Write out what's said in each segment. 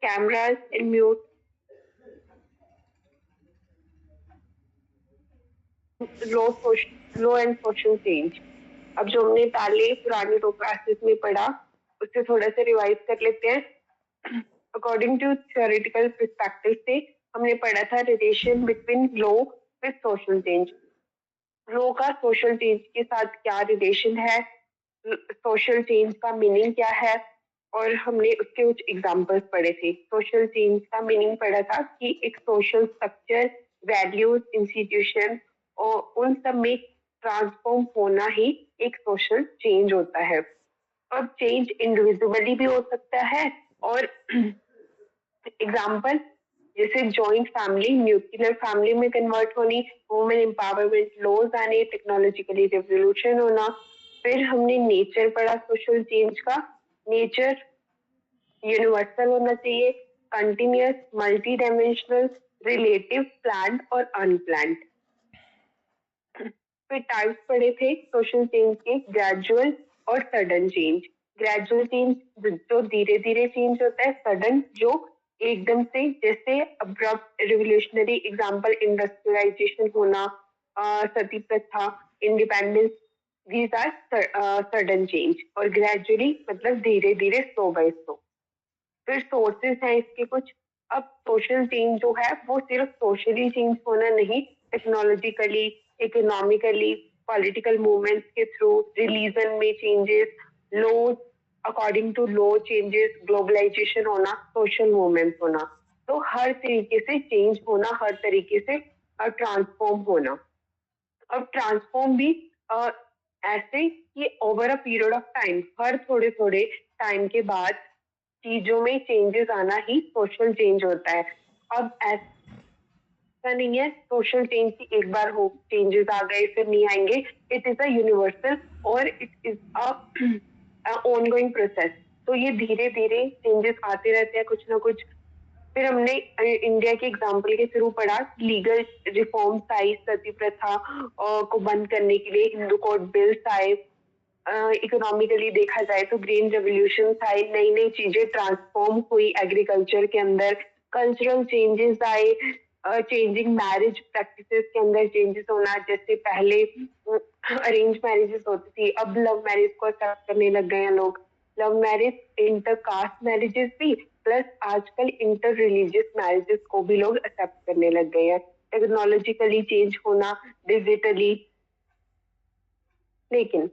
cameras and mute, low and social change. अब जो हमने पहले पुरानी रो क्लासेस में पढ़ा उससे थोड़ा सा रिवाइज कर लेते हैं। अकॉर्डिंग टू थ्योरेटिकल पर्सपेक्टिव से हमने पढ़ा था relation between law with social change. Law का सोशल चेंज के साथ क्या रिलेशन है, सोशल चेंज का मीनिंग क्या है, और हमने उसके कुछ एग्जांपल्स पढ़े थे। सोशल चेंज का मीनिंग पढ़ा था कि एक सोशल स्ट्रक्चर, वैल्यूज, इंस्टीट्यूशन और उन सब में ट्रांसफॉर्म होना ही एक सोशल चेंज होता है। अब चेंज इंडिविजुअली भी हो सकता है और एग्जाम्पल जैसे जॉइंट फैमिली न्यूक्लियर फैमिली में कन्वर्ट होनी, वुमेन एम्पावरमेंट लॉज आने, टेक्नोलॉजिकली रिवोल्यूशन होना। फिर हमने नेचर पढ़ा सोशल चेंज का। नेचर यूनिवर्सल होना चाहिए, continuous, multi dimensional, relative, planned और अनप्लान्ड। फिर टाइप्स पढ़े थे सोशल चेंज के, ग्रेजुअल और सडन चेंज। ग्रेजुअल चेंज जो धीरे धीरे चेंज होता है, सडन जो एकदम से, जैसे अब्रप्ट रिवोल्यूशनरी एग्जांपल इंडस्ट्रियलाइजेशन होना, सती प्रथा, independence, these are sudden change. और ग्रेजुअली मतलब धीरे धीरे, स्लो बाय स्लो। फिर सोर्सेस हैं इसके कुछ। अब सोशल चेंज जो है वो सिर्फ सोशली चेंज होना नहीं, टेक्नोलॉजिकली, इकोनॉमिकली, पॉलिटिकल मूवमेंट्स के थ्रू, रिलीजन में changes, law according to law changes, globalisation होना, सोशल मूवमेंट्स होना। तो हर तरीके से चेंज होना, हर तरीके से ट्रांसफॉर्म होना। अब ट्रांसफॉर्म भी ऐसे कि over a period of time, हर थोड़े थोड़े टाइम के बाद चीजों में चेंजेस आना ही सोशल चेंज होता है। अब ऐसा नहीं है सोशल चेंज की एक बार हो चेंजेस आ गए फिर नहीं आएंगे। इट इज अ यूनिवर्सल और it is a ongoing process. तो ये धीरे धीरे चेंजेस आते रहते हैं कुछ ना कुछ। फिर हमने इंडिया के एग्जाम्पल के थ्रू पढ़ा, लीगल रिफॉर्म्स आई, सती प्रथा को बंद करने के लिए हिंदू कोड बिल्स आए। इकोनॉमिकली देखा जाए तो ग्रीन रेवोल्यूशन आए, नई नई चीजें ट्रांसफॉर्म हुई एग्रीकल्चर के अंदर। कल्चरल चेंजेस आए, चेंजिंग मैरिज प्रैक्टिसेस के अंदर चेंजेस होना, जैसे पहले अरेंज मैरिजेस होती थी, अब लव मैरिज को एक्सेप्ट करने लग गए हैं लोग। Love marriage, inter caste marriages भी, प्लस आजकल इंटर रिलीजियस मैरिजेस को भी लोग एक्सेप्ट करने लग गए हैं। टेक्नोलॉजिकली चेंज होना, डिजिटली। लेकिन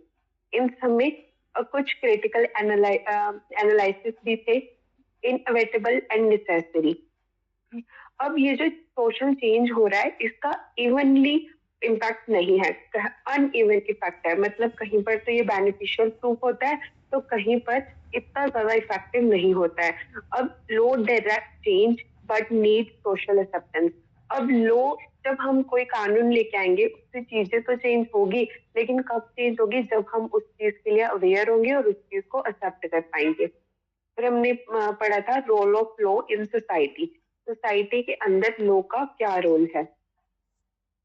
इन सब में कुछ क्रिटिकल एनालिसिस भी थे, इनएविटेबल एंड नेसेसरी। अब ये जो सोशल चेंज हो रहा है इसका इवनली इम्पैक्ट नहीं है, अनइवन इफेक्ट है। मतलब कहीं पर तो ये बेनिफिशियल प्रूफ होता है तो कहीं पर इतना ज्यादा इफेक्टिव नहीं होता है। अब law direct change but need social acceptance. अब लो, जब हम कोई कानून लेके आएंगे उससे चीजें तो चेंज होगी, लेकिन कब चेंज होगी, जब हम उस चीज के लिए अवेयर होंगे और उस चीज को एक्सेप्ट कर पाएंगे। फिर हमने पढ़ा था role of law in society. Society के अंदर लॉ का क्या रोल है।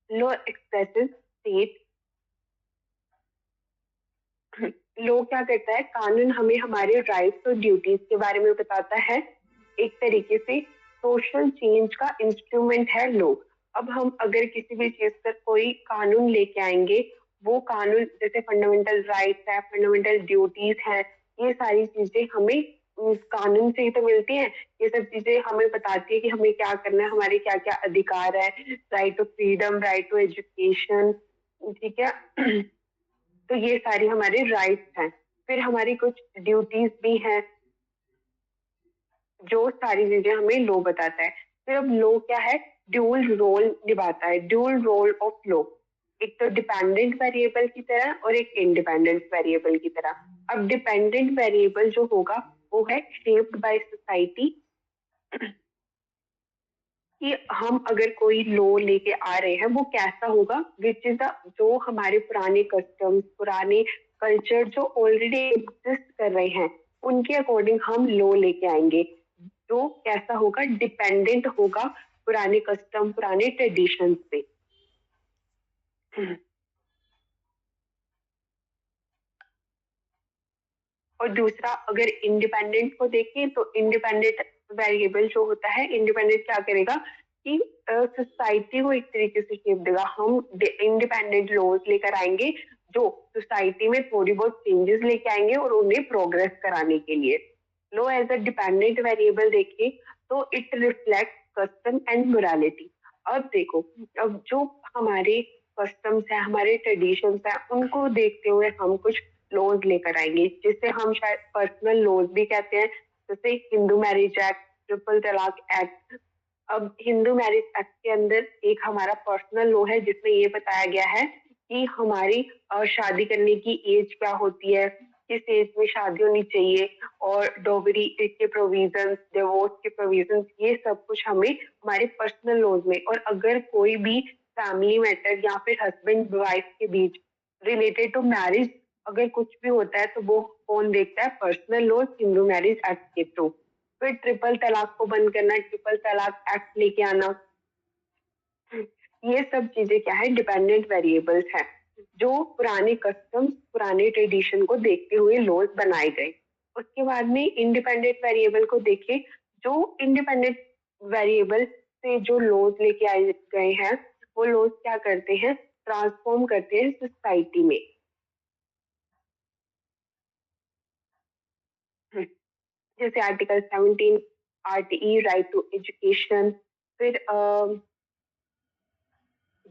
लॉ एक्सप्रेसेस स्टेट, लॉ क्या करता है, कानून हमें हमारे राइट्स और ड्यूटीज के बारे में बताता है। एक तरीके से सोशल चेंज का इंस्ट्रूमेंट है लॉ। अब हम अगर किसी भी चीज पर कोई कानून लेके आएंगे, वो कानून जैसे फंडामेंटल राइट्स है, फंडामेंटल ड्यूटीज है, ये सारी चीजें हमें उस कानून से ही तो मिलती हैं। ये सब चीजें हमें बताती है कि हमें क्या करना है, हमारे क्या क्या अधिकार है, right to freedom, right to education, ठीक है। तो ये सारी हमारे राइट्स हैं। फिर हमारी कुछ ड्यूटीज भी हैं, जो सारी चीजें हमें लॉ बताता है। फिर अब लॉ क्या है, ड्यूल रोल निभाता है, ड्यूल रोल ऑफ लॉ। एक तो डिपेंडेंट वेरिएबल की तरह और एक इंडिपेंडेंट वेरिएबल की तरह। अब डिपेंडेंट वेरिएबल जो होगा वो है शेप्ड बाय सोसाइटी, कि हम अगर कोई लॉ लेके आ रहे हैं वो कैसा होगा, विच इज जो हमारे पुराने कस्टम्स, पुराने कल्चर जो ऑलरेडी एग्जिस्ट कर रहे हैं उनके अकॉर्डिंग हम लॉ लेके आएंगे। जो कैसा होगा, डिपेंडेंट होगा पुराने कस्टम, पुराने ट्रेडिशन पे। और दूसरा अगर इंडिपेंडेंट को देखें तो इंडिपेंडेंट वेरिएबल जो होता है इंडिपेंडेंट क्या करेगा कि सोसाइटी को एक तरीके से शेप देगा। हम इंडिपेंडेंट लॉज लेकर आएंगे जो सोसाइटी में थोड़ी बहुत चेंजेस लेके आएंगे और उन्हें प्रोग्रेस कराने के लिए। लो एज अ डिपेंडेंट वेरिएबल देखिए तो it reflect custom and morality. अब देखो, अब जो हमारे कस्टम्स है, हमारे ट्रेडिशंस है, उनको देखते हुए हम कुछ लॉज लेकर आएंगे जिसे हम शायद पर्सनल लॉज भी कहते हैं, जैसे हिंदू मैरिज एक्ट, ट्रिपल तलाक एक्ट। अब हिंदू मैरिज एक्ट के अंदर एक हमारा पर्सनल लॉ है जिसमें ये बताया गया है कि हमारी शादी करने की एज क्या होती है, किस एज में शादी होनी चाहिए, और डॉवरी के प्रोविजंस, डिवोर्स के प्रोविजंस, ये सब कुछ हमें हमारे पर्सनल लॉज में। और अगर कोई भी फैमिली मैटर या फिर हस्बैंड वाइफ के बीच रिलेटेड टू मैरिज अगर कुछ भी होता है तो वो कौन देखता है? Personal law Hindu marriage act के थ्रू। फिर ट्रिपल तलाक को बंद करना, ट्रिपल तलाक एक्ट लेके आना, ये सब चीजें क्या है? डिपेंडेंट वेरिएबल्स हैं जो पुराने कस्टम, पुराने ट्रेडिशन को देखते हुए लॉज बनाए गए। उसके बाद में इंडिपेंडेंट वेरिएबल को देखें। जो इंडिपेंडेंट वेरिएबल से जो लॉज लेके आए गए हैं वो लॉज क्या करते हैं? ट्रांसफॉर्म करते हैं सोसाइटी में। जैसे article 17 RTE, right to education. फिर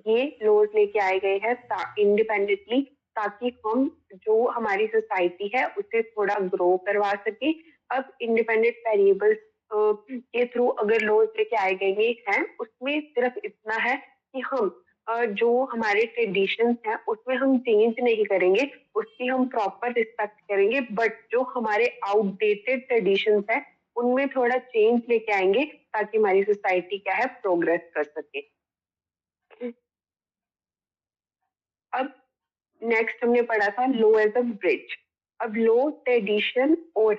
ये लॉज लेके आए गए हैं इंडिपेंडेंटली, ताकि हम जो हमारी सोसाइटी है उसे थोड़ा ग्रो करवा सके। अब इंडिपेंडेंट वेरिएबल्स के थ्रू अगर लॉज लेके आए गए हैं उसमें सिर्फ इतना है कि हम जो हमारे ट्रेडिशंस हैं उसमें हम चेंज नहीं करेंगे, उसकी हम प्रॉपर रिस्पेक्ट करेंगे, बट जो हमारे आउटडेटेड ट्रेडिशंस है उनमें थोड़ा चेंज लेके आएंगे ताकि हमारी सोसाइटी क्या है? प्रोग्रेस कर सके। अब नेक्स्ट हमने पढ़ा था लो एज अ ब्रिज। अब लो ट्रेडिशन और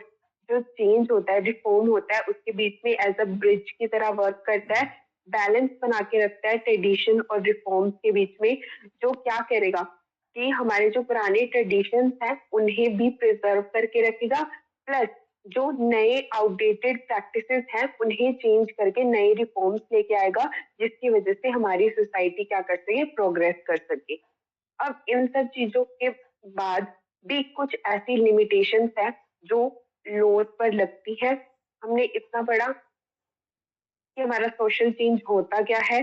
जो चेंज होता है, रिफॉर्म होता है, उसके बीच में एज अ ब्रिज की तरह वर्क करता है, बैलेंस बना के रखता है ट्रेडिशन और रिफॉर्म्स के बीच में। जो क्या करेगा कि हमारे जो पुराने ट्रेडिशंस हैं उन्हें भी प्रिजर्व करके रखेगा, प्लस जो नए आउटडेटेड प्रैक्टिसेस हैं उन्हें चेंज करके नए रिफॉर्म्स लेके आएगा, जिसकी वजह से हमारी सोसाइटी क्या कर सके? प्रोग्रेस कर सके। अब इन सब चीजों के बाद भी कुछ ऐसी लिमिटेशंस है जो लॉज पर लगती है। हमने इतना पढ़ा कि हमारा सोशल चेंज होता क्या है,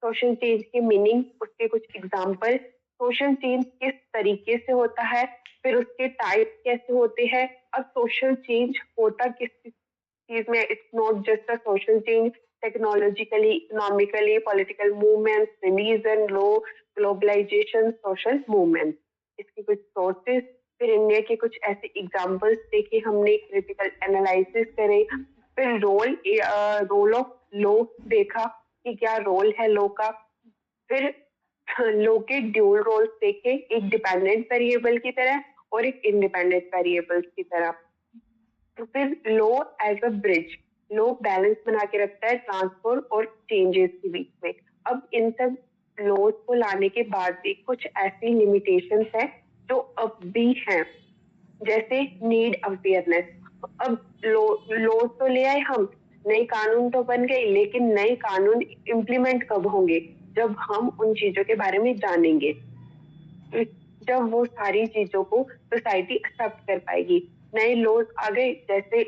सोशल चेंज के मीनिंग, उसके कुछ एग्जाम्पल, सोशल चेंज किस तरीके से होता है, फिर उसके टाइप कैसे होते हैं। अब सोशल चेंज होता किस चीज में? It's not just a social change, technologically, economically, political movement, religion, law, globalisation, social movement. इसकी कुछ सोर्सेस, फिर इंडिया के कुछ ऐसे एग्जाम्पल्स देखे हमने, क्रिटिकल एनालिसिस करे, फिर रोल ऑफ लॉ देखा कि क्या रोल है लॉ का, फिर लॉ के ड्यूल रोल्स देखे, एक डिपेंडेंट वेरिएबल की तरह और एक इंडिपेंडेंट वेरिएबल की तरह। तो फिर law as a bridge, law balance बना के रखता है ट्रांसफर और चेंजेस के बीच में। अब इन सब लॉज को लाने के बाद भी कुछ ऐसी लिमिटेशंस है जो अब भी हैं, जैसे नीड अवेयरनेस। अब लॉ तो ले आए हम, नए कानून तो बन गए, लेकिन नए कानून इम्प्लीमेंट कब होंगे? जब हम उन चीजों के बारे में जानेंगे, जब वो सारी चीजों को सोसाइटी एक्सेप्ट कर पाएगी। नए लॉज आ गए, जैसे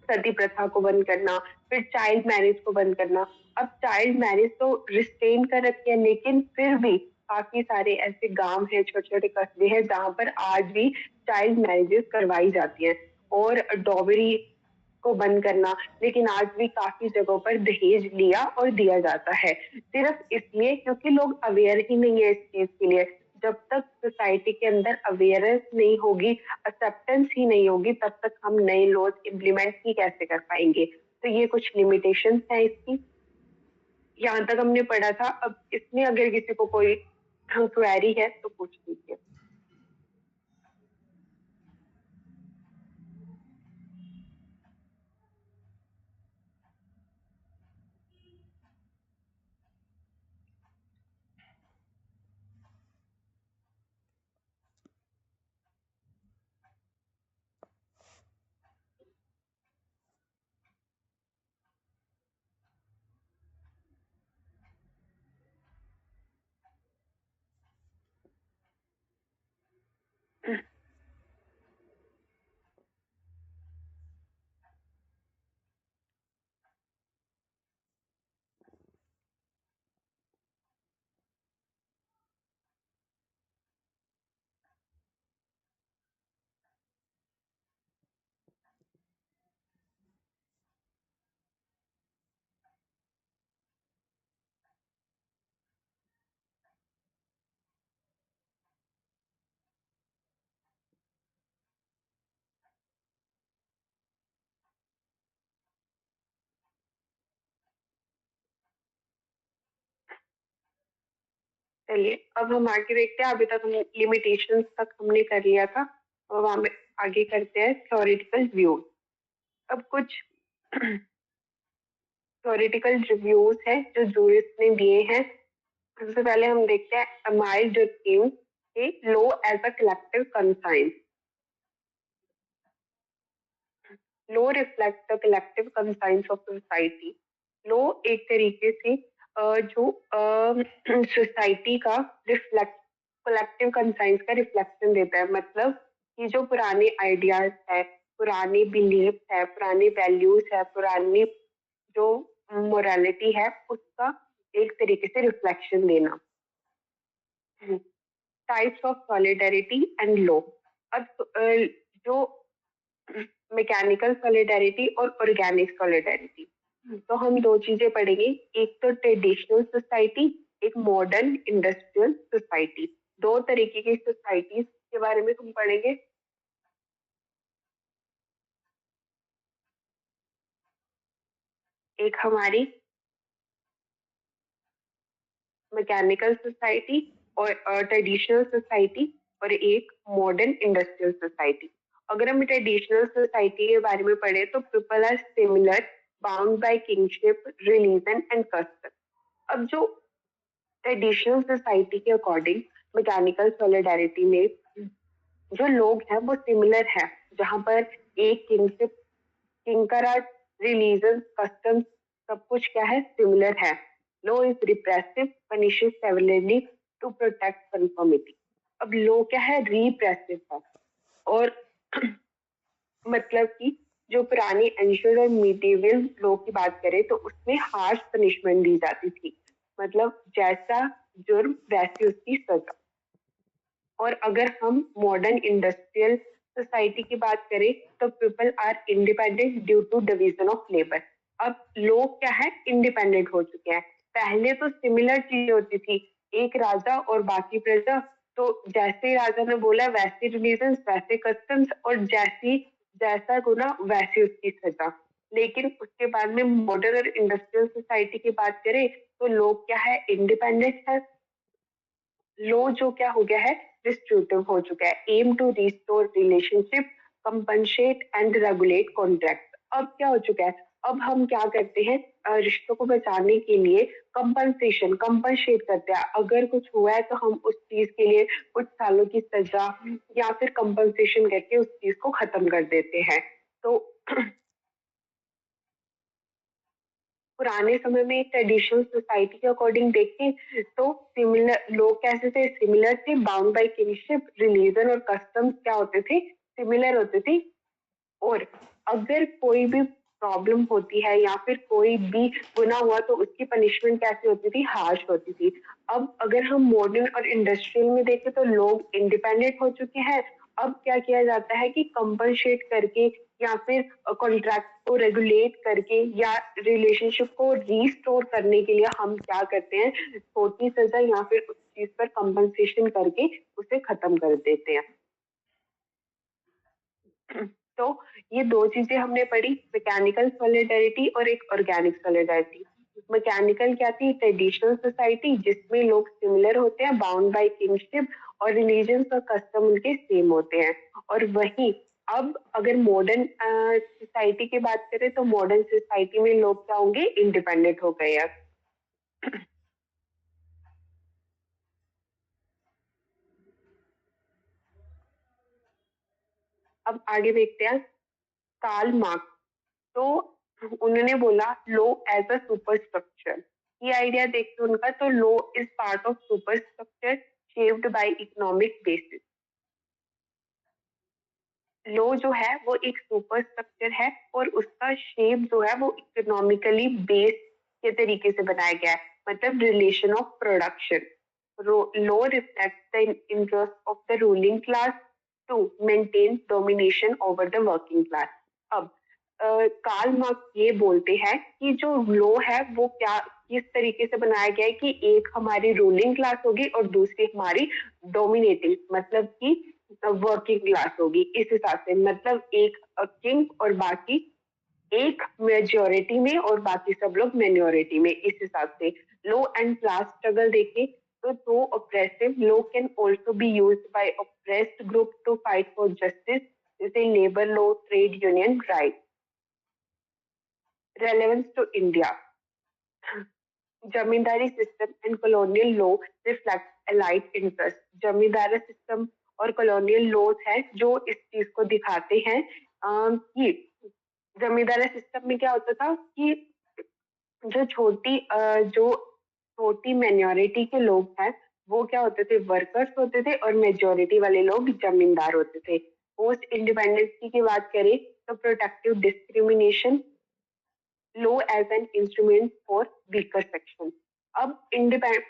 सती प्रथा को बंद करना, फिर चाइल्ड मैरिज को बंद करना। अब चाइल्ड मैरिज तो रिस्ट्रेन कर रखी है, लेकिन फिर भी काफी सारे ऐसे गांव हैं, छोटे छोटे कस्बे हैं जहाँ पर आज भी चाइल्ड मैरिजेस करवाई जाती हैं। और डॉवरी को बंद करना, लेकिन आज भी काफी जगहों पर दहेज लिया और दिया जाता है, सिर्फ इसलिए क्योंकि लोग अवेयर ही नहीं है इस चीज के लिए। जब तक सोसाइटी के अंदर अवेयरनेस नहीं होगी, एक्सेप्टेंस ही नहीं होगी, तब तक हम नए लॉज इम्प्लीमेंट ही कैसे कर पाएंगे? तो ये कुछ लिमिटेशंस है इसकी। यहाँ तक हमने पढ़ा था। अब इसमें अगर किसी को कोई क्वेरी है तो पूछ लीजिए। चलिए अब हम आगे देखते हैं। अभी तक हम लिमिटेशंस तक हमने कर लिया था, अब हम आगे करते हैं थ्योरेटिकल व्यूज। अब कुछ थ्योरेटिकल रिव्यूज है जो जूरिस्ट ने दिए हैं। सबसे पहले हम देखते हैं अमाइल डुर्कheim के law as a collective conscience. Law reflect the collective conscience of society. Law एक तरीके से जो सोसाइटी का रिफ्लेक्ट कलेक्टिव कंसाइंस का रिफ्लेक्शन देता है। मतलब कि जो पुराने आइडियाज है, पुराने बिलीफ है, पुराने वैल्यूज है, पुरानी जो मोरालिटी है, उसका एक तरीके से रिफ्लेक्शन देना। Types of solidarity and low. अब जो मैकेनिकल सॉलिडेरिटी और ऑर्गेनिक सॉलिडेरिटी, तो हम दो चीजें पढ़ेंगे। एक तो ट्रेडिशनल सोसाइटी, एक मॉडर्न इंडस्ट्रियल सोसाइटी। दो तरीके की सोसाइटीज के बारे में हम पढ़ेंगे। एक हमारी मैकेनिकल सोसाइटी और ट्रेडिशनल सोसाइटी, और एक मॉडर्न इंडस्ट्रियल सोसाइटी। अगर हम ट्रेडिशनल सोसाइटी के बारे में पढ़े तो people are similar, bound by kingship, religion and custom. अब जो ट्रेडिशनल सोसाइटी के अकॉर्डिंग मैकेनिकल सॉलिडारिटी में जो लोग हैं वो सिमिलर है, जहां पर एक किंगशिप, किंग का राज, रिलीजन, कस्टम, सब कुछ क्या है, सिमिलर है। Law is repressive, punishes severely to protect conformity. अब लो क्या है, रिप्रेसिव है। और मतलब कि जो पुरानी एंशियंट और मिडिवल लॉ की बात करें तो उसमें हार्श पनिशमेंट दी जाती थी। मतलब जैसा जुर्म वैसी उसकी सजा। और अगर हम मॉडर्न इंडस्ट्रियल सोसाइटी की बात करें तो people are independent due to division of labour. अब लोग क्या है, इंडिपेंडेंट हो चुके हैं। पहले तो सिमिलर चीजें होती थी, एक राजा और बाकी प्रजा। तो जैसे राजा ने बोला वैसे रिलीजन, वैसे कस्टम्स, और जैसी जैसा गुना वैसी उसकी सजा। लेकिन उसके बाद में मॉडर्न और इंडस्ट्रियल सोसाइटी की बात करें तो लोग क्या है, इंडिपेंडेंट है। लो जो क्या हो गया है, डिस्ट्रूटिव हो चुका है। Aim to restore relationship, compensate and regulate contract. अब क्या हो चुका है, अब हम क्या करते हैं, रिश्तों को बचाने के लिए कंपनसेशन, कंपनसेट करते हैं। अगर कुछ हुआ है तो हम उस चीज के लिए कुछ सालों की सजा या फिर कंपनसेशन करके उस चीज को खत्म कर देते हैं। तो पुराने समय में ट्रेडिशनल सोसाइटी के अकॉर्डिंग देखें तो सिमिलर लोग कैसे थे, सिमिलर थे, बाउंड बाय किनशिप, रिलीजन और कस्टम्स क्या होते थे, सिमिलर होते थे। और अगर कोई भी प्रॉब्लम होती है या फिर कोई भी गुनाह हुआ तो उसकी पनिशमेंट कैसी होती थी, हार्श होती थी। अब अगर हम मॉडर्न और इंडस्ट्रियल में देखें तो लोग इंडिपेंडेंट हो चुके हैं। अब क्या किया जाता है कि कंपनसेट करके या फिर कॉन्ट्रैक्ट को रेगुलेट करके या रिलेशनशिप को रीस्टोर करने के लिए हम क्या करते हैं, छोटी सजा या फिर उस चीज पर कंपनसेशन करके उसे खत्म कर देते हैं। तो ये दो चीजें हमने पढ़ी, मैकेनिकल सॉलिडारिटी और एक ऑर्गेनिक सॉलिडारिटी। मैकेनिकल क्या थी, ट्रेडिशनल सोसाइटी जिसमें लोग सिमिलर होते हैं, बाउंड बाय किंगशिप, और रिलीजन और कस्टम उनके सेम होते हैं। और वही अब अगर मॉडर्न सोसाइटी की बात करें तो मॉडर्न सोसाइटी में लोग क्या होंगे, इंडिपेंडेंट हो गए हैं। अब आगे देखते हैं कार्ल मार्क्स। तो उन्होंने बोला law as a super structure. ये आइडिया देखते उनका, तो law is part of super structure shaped by economic basis. Law जो है वो एक सुपर स्ट्रक्चर है और उसका शेप जो है वो इकोनॉमिकली बेस के तरीके से बनाया गया है। मतलब relation of production. Law reflect the interest of the ruling class to maintain domination over the working class. अब कार्ल मार्क्स ये बोलते हैं कि जो लो है वो क्या किस तरीके से बनाया गया है कि एक हमारी रूलिंग क्लास होगी और दूसरी हमारी डोमिनेटिंग, मतलब कि वर्किंग क्लास होगी। इस हिसाब से मतलब एक किंग और बाकी एक मेजोरिटी में और बाकी सब लोग माइनॉरिटी में। इस हिसाब से लो एंड क्लास स्ट्रगल देखें तो दो oppressive law can also be used by oppressed group to fight for justice, जैसे labor law, trade union rights. Relevance to India. Zamindari system and colonial law reflect allied interest. Zamindari system और colonial laws है जो इस चीज को दिखाते हैं कि जमींदारी सिस्टम में क्या होता था कि जो छोटी माइनॉरिटी के लोग हैं वो क्या होते थे, वर्कर्स होते थे, और मेजोरिटी वाले लोग जमींदार होते थे. पोस्ट इंडिपेंडेंस की बात करें तो protective discrimination, law as an instrument for weaker section. अब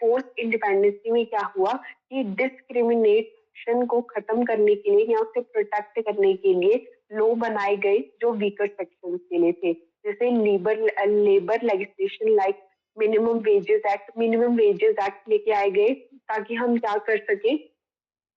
पोस्ट इंडिपेंडेंसी में क्या हुआ कि डिस्क्रिमिनेशन को खत्म करने के लिए या उसे प्रोटेक्ट करने के लिए लो बनाए गए जो वीकर सेक्शन के लिए थे, जैसे labour legislation like minimum wages act लेके आए गए ताकि हम क्या कर सके,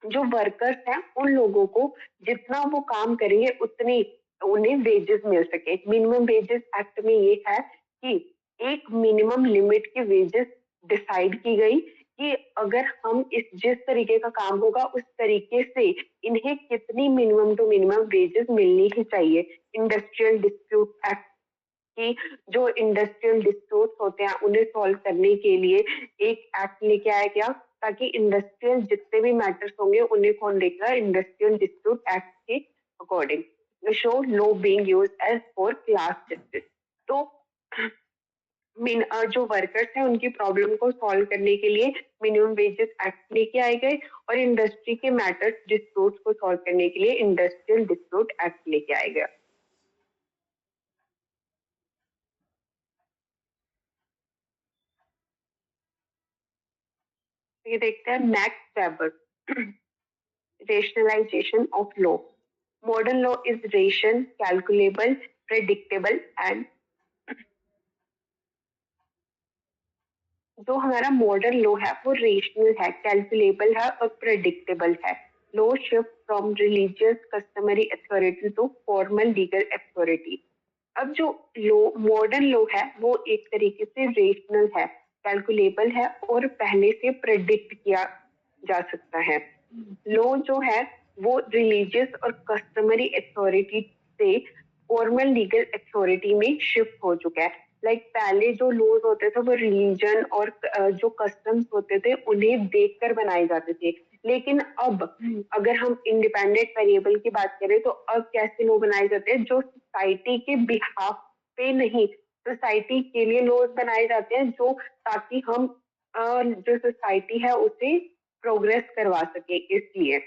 जो वर्कर्स हैं उन लोगों को जितना वो काम करेंगे उतने उन्हें वेजेस मिल सके. मिनिमम वेजेस एक्ट में ये है कि एक मिनिमम लिमिट की वेजेस डिसाइड की गई कि अगर हम जिस तरीके का काम होगा उस तरीके से इन्हें कितनी मिनिमम टू मिनिमम वेजेस मिलनी ही चाहिए. इंडस्ट्रियल डिस्प्यूट एक्ट कि जो इंडस्ट्रियल डिस्प्यूट होते हैं उन्हें सॉल्व करने के लिए एक एक्ट लेके आया गया ताकि इंडस्ट्रियल जितने भी मैटर्स होंगे उन्हें कौन देखेगा, इंडस्ट्रियल डिस्प्यूट एक्ट के according. Show law being used as for class justice. तो जो वर्कर्स हैं उनकी प्रॉब्लम को सॉल्व करने के लिए मिनिमम वेजेस एक्ट लेके आए गए और इंडस्ट्री के मैटर्स डिस्प्यूट्स को सॉल्व करने के लिए इंडस्ट्रियल डिस्प्यूट एक्ट लेके आए गए. ये देखते हैं max weber, rationalization of law. Modern law is ration, calculable, predictable and जो हमारा मॉडर्न लॉ है वो रेशनल है, कैलकुलेबल है और प्रेडिक्टेबल है. Law shift from religious customary authority to formal legal authority. अब जो लॉ मॉडर्न लॉ है वो एक तरीके से रेशनल है, कैलकुलेबल है और पहले से प्रेडिक्ट किया जा सकता है. लॉ जो है वो रिलीजियस और कस्टमरी अथॉरिटी से फॉर्मल लीगल अथॉरिटी में शिफ्ट हो चुका है. लाइक पहले जो लॉज होते थे वो रिलीजन और जो कस्टम्स होते थे उन्हें देखकर बनाए जाते थे. लेकिन अब अगर हम इंडिपेंडेंट वेरिएबल की बात करें तो अब कैसे लॉ बनाए जाते हैं जो सोसाइटी के बिहाफ पे नहीं, सोसाइटी के लिए लॉज बनाए जाते हैं जो ताकि हम जो सोसाइटी है उसे प्रोग्रेस करवा सके. इसलिए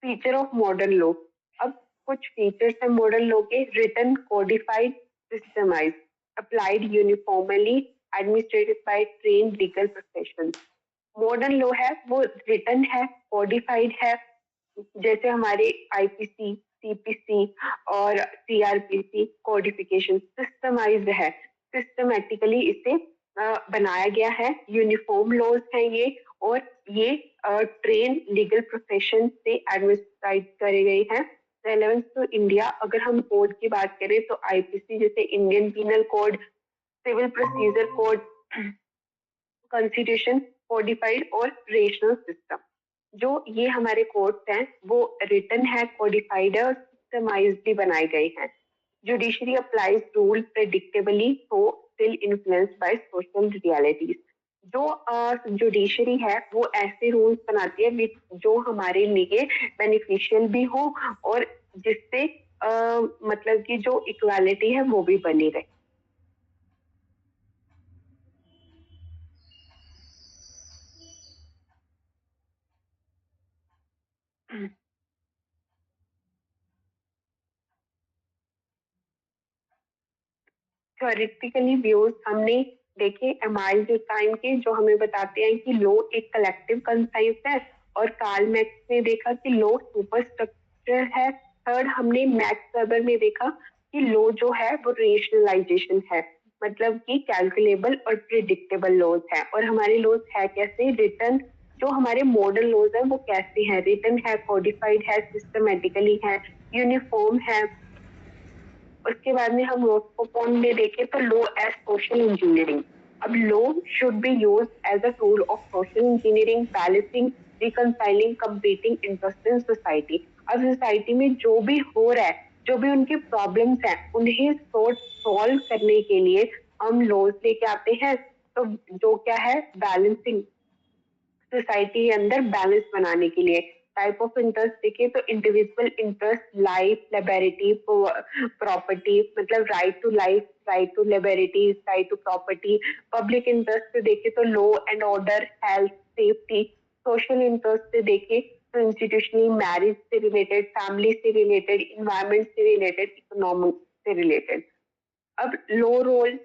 फीचर ऑफ मॉडर्न लॉ. अब कुछ फीचर्स है मॉडर्न लॉ के. Written, codified, systemise, applied uniformly, administrated by trained legal professionals. Modern law है वो रिटन है, कोडिफाइड है, जैसे हमारे आईपीसी, सीपीसी और सीआरपीसी कोडिफिकेशन. सिस्टमाइज्ड है, सिस्टमेटिकली इसे बनाया गया है. यूनिफॉर्म लॉज हैं ये और ये ट्रेन लीगल प्रोफेशन से एडमिनिस्ट्रेट करे गए हैं. Relevance to India. अगर हम कोड की बात करें तो आईपीसी जैसे Indian penal code, civil procedure code, constitution, codified और रेशनल सिस्टम. जो ये हमारे कोड्स हैं वो रिटन है, कोडिफाइड है और सिस्टमाइज्ड भी बनाए गए हैं. जुडिशरी अप्लाइज रूल प्रेडिक्टेबली तो still influenced by social realities. जो जुडिशरी है वो ऐसे रूल्स बनाती है जो हमारे लिए बेनिफिशियल भी हो और जिससे मतलब कि जो इक्वालिटी है वो भी बनी रहे. थ्योरेटिकली व्यूज हमने देखे एमाइल टाइम के जो हमें बताते हैं कि लो एक कलेक्टिव कंसेप्ट है और कार्ल मैक्स ने देखा कि लो सुपर स्ट्रक्चर है. थर्ड हमने मैक्स वेबर में देखा कि लो जो है वो रेशनलाइजेशन है, मतलब कि कैलकुलेबल और प्रिडिक्टेबल लॉज है. और हमारे लॉज है कैसे, रिटन. जो हमारे मॉडर्न लॉज है वो कैसे हैं, रिटन है, कोडिफाइड है, सिस्टमेटिकली है, यूनिफॉर्म है. उसके बाद में हम लॉ को पॉइंट में देखें तो लॉ एज सोशल इंजीनियरिंग. अब law should be use as a tool of social engineering, balancing, reconciling competing interest in society. अब सोसाइटी में जो भी हो रहा है, जो भी उनकी प्रॉब्लम्स हैं, उन्हें सॉल्व करने के लिए हम लॉज लेके आते हैं। तो जो क्या है, बैलेंसिंग, सोसाइटी के अंदर बैलेंस बनाने के लिए। टाइप ऑफ इंटरेस्ट देखिए तो individual interest, life, liberty, property, मतलब right to life, right to liberty, right to property. Public interest से देखे तो law and order, health, safety. Social interest से देखे तो इंस्टीट्यूशनली, मैरिज से रिलेटेड, फैमिली से रिलेटेड, इन्वायरमेंट से रिलेटेड, इकोनॉमी से रिलेटेड। अब law role,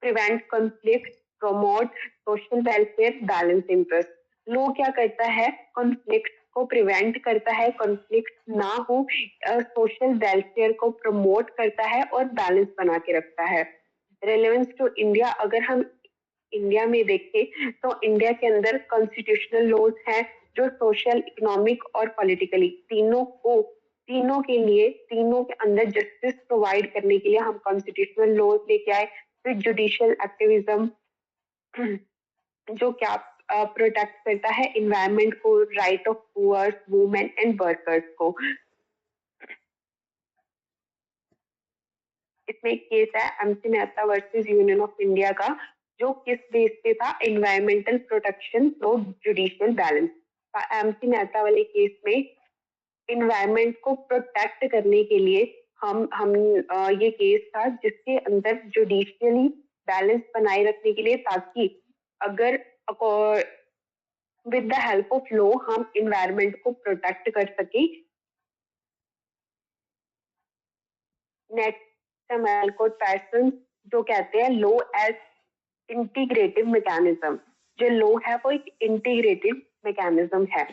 prevent conflict, promote social welfare, balance interest. Law क्या करता है, कॉन्फ्लिक्ट को प्रिवेंट करता है, कॉन्फ्लिक्ट ना हो, सोशल वेलफेयर को प्रमोट करता है और बैलेंस बना के रखता है। रेलेवेंस टू इंडिया, अगर हम इंडिया में देखें तो इंडिया के अंदर कॉन्स्टिट्यूशनल लॉज हैं जो सोशल, इकोनॉमिक और पॉलिटिकली तीनों के लिए, तीनों के अंदर जस्टिस प्रोवाइड करने के लिए हम कॉन्स्टिट्यूशनल लॉज लेके आए। फिर जुडिशियल एक्टिविज्म, जो क्या प्रोटेक्ट करता है इन्वायरमेंट को, right of poors, women and workers को। इसमें एक केस है MC Mehta versus Union of India का, जो किस बेस पे था, environmental protection through judicial balance. MC Mehta वाले केस में इन्वायरमेंट को प्रोटेक्ट करने के लिए हम ये केस था जिसके अंदर जुडिशियली बैलेंस बनाए रखने के लिए, ताकि अगर with the help of law हम इन्वायरमेंट को प्रोटेक्ट कर सके। नेक्स्ट कोड पैटर्न, जो कहते हैं लो एज इंटीग्रेटिव मैकेनिज्म। जो लो है वो एक इंटीग्रेटिव मैकेनिज्म है।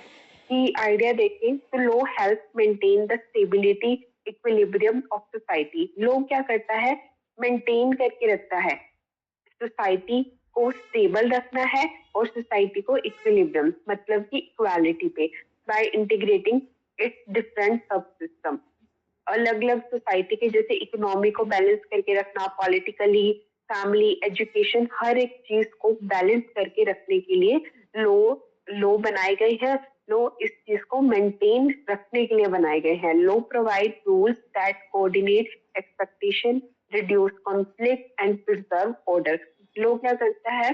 कि आइडिया देखें तो law help maintain the stability, equilibrium of society. Law क्या करता है, मेंटेन करके रखता है, सोसाइटी को स्टेबल रखना है और सोसाइटी को इक्विलिब्रियम, मतलब कि इक्वालिटी पे, बाय इंटीग्रेटिंग इट्स डिफरेंट सब सिस्टम। अलग अलग सोसाइटी के, जैसे इकोनॉमी को बैलेंस करके रखना, पॉलिटिकली, फैमिली, एजुकेशन, हर एक चीज को बैलेंस करके रखने के लिए लो लो बनाए गए हैं। लो इस चीज को मेंटेन रखने के लिए बनाए गए हैं। Law provide rules that coordinate expectation, reduce conflict and preserve order. Law क्या करता है,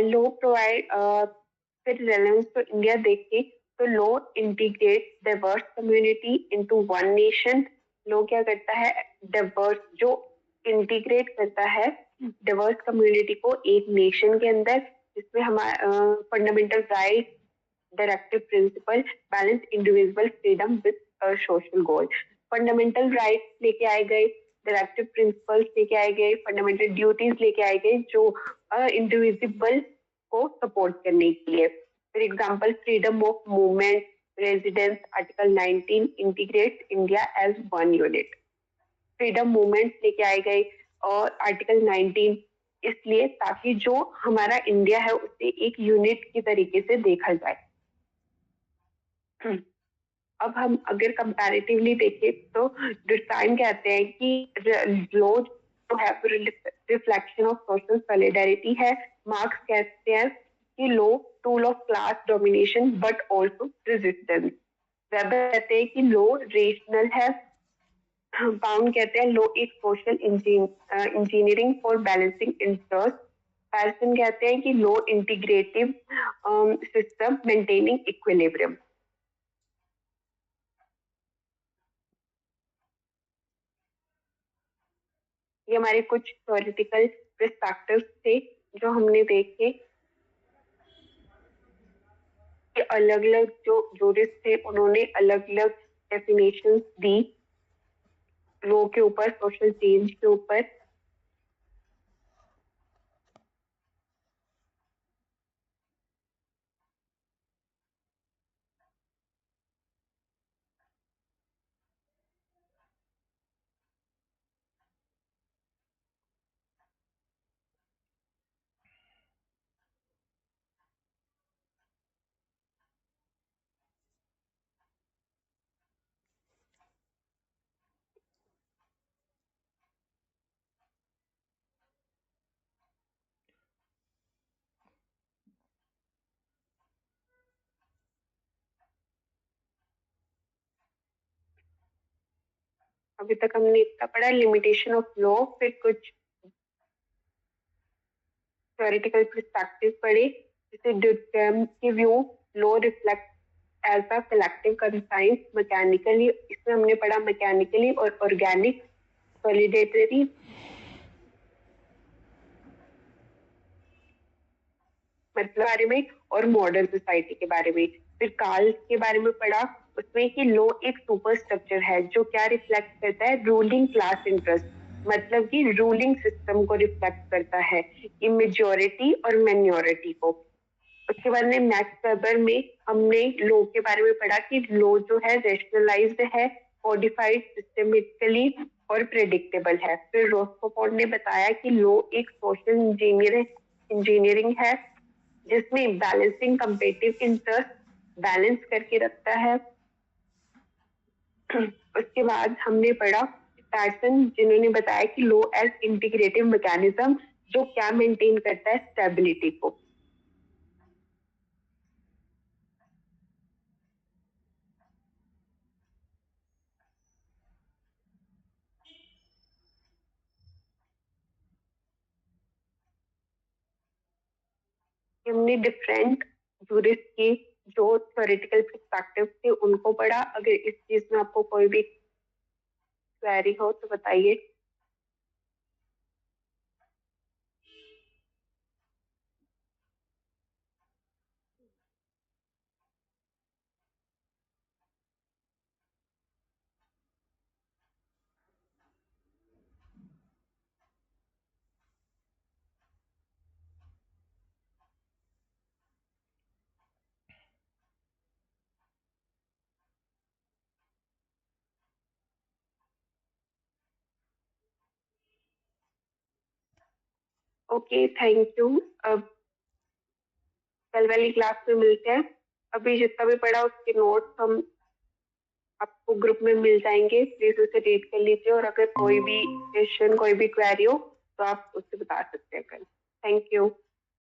लो प्रोवाइड, फिर रेलेवेंस टू इंडिया देखें तो law integrate diverse community into one nation. Law क्या करता है, डाइवर्स, जो इंटीग्रेट करता है डाइवर्स कम्युनिटी को एक नेशन के अंदर, जिसमें हमारा fundamental right, directive principle, balance individual freedom with social goal. Fundamental rights लेके आए गए, डायरेक्टिव प्रिंसिपल्स लेके आए गए, फंडामेंटल ड्यूटीज लेके आए गए, जो इंडिविजिबल को सपोर्ट करने के लिए। For example, freedom of movement, residence, article 19 integrate India as one unit. Freedom movement लेके आए गए और आर्टिकल 19, इसलिए ताकि जो हमारा इंडिया है उसे एक यूनिट की तरीके से देखा जाए। अब हम अगर कंपैरेटिवली देखें तो डिजाइन कहते हैं कि लो जो है रिफ्लेक्शन ऑफ सोशल सॉलिडारिटी है। मार्क्स कहते हैं कि law tool of class domination but also resistance. Weber कहते हैं कि लो रेशनल है। पाउंड कहते हैं लो एक social engineering for balancing interest. Parsons कहते हैं कि law integrative system maintaining equilibrium. ये हमारे कुछ थ्योरेटिकल पर्सपेक्टिव्स थे जो हमने देखे कि अलग अलग जो जूरिस्ट थे उन्होंने अलग अलग डेफिनेशन दी लॉ के ऊपर, सोशल चेंज के ऊपर। अभी तक हमने इतना पढ़ा, लिमिटेशन ऑफ लॉ, फिर कुछ थ्योरेटिकल पर्सपेक्टिव पढ़े, जैसे ड्यूटेम की व्यू, law reflect as a collective conscience mechanically, इसमें हमने पढ़ा मैकेनिकली और ऑर्गेनिक सॉलिडेटरी मतलब बारे में, और मॉडर्न सोसाइटी के बारे में। फिर काल के बारे में पढ़ा, उसमें कि लॉ एक सुपर स्ट्रक्चर है जो क्या रिफ्लेक्ट करता है, रूलिंग क्लास इंटरेस्ट, मतलब कि रूलिंग सिस्टम को रिफ्लेक्ट करता है, मेजॉरिटी और माइनॉरिटी को। उसके बाद में मैक्स वेबर में हमने लॉ के बारे में पढ़ा कि लॉ जो है रेशनलाइज्ड है, कोडिफाइड, सिस्टमेटिकली और प्रेडिक्टेबल है। फिर रोस्कोफोर्ड ने बताया कि लॉ एक सोशल इंजीनियरिंग है जिसमें बैलेंसिंग कंपेटिव इंटरेस्ट बैलेंस करके रखता है। उसके बाद हमने पढ़ा पैटर्सन, जिन्होंने बताया कि लॉ एज इंटीग्रेटिव मैकेनिज्म जो क्या मेंटेन करता है, स्टेबिलिटी को। हमने डिफरेंट जूरिस्ट की जो थ्योरेटिकल पर्सपेक्टिव थे उनको पढ़ा। अगर इस चीज में आपको कोई भी क्वेरी हो तो बताइए। Okay, thank you. अब कल वाली क्लास में मिलते हैं। अभी जितना भी पढ़ा उसके नोट्स हम आपको ग्रुप में मिल जाएंगे, प्लीज उसे रीड कर लीजिए, और अगर कोई भी क्वेश्चन, कोई भी क्वेरी हो तो आप उससे बता सकते हैं कल। Thank you.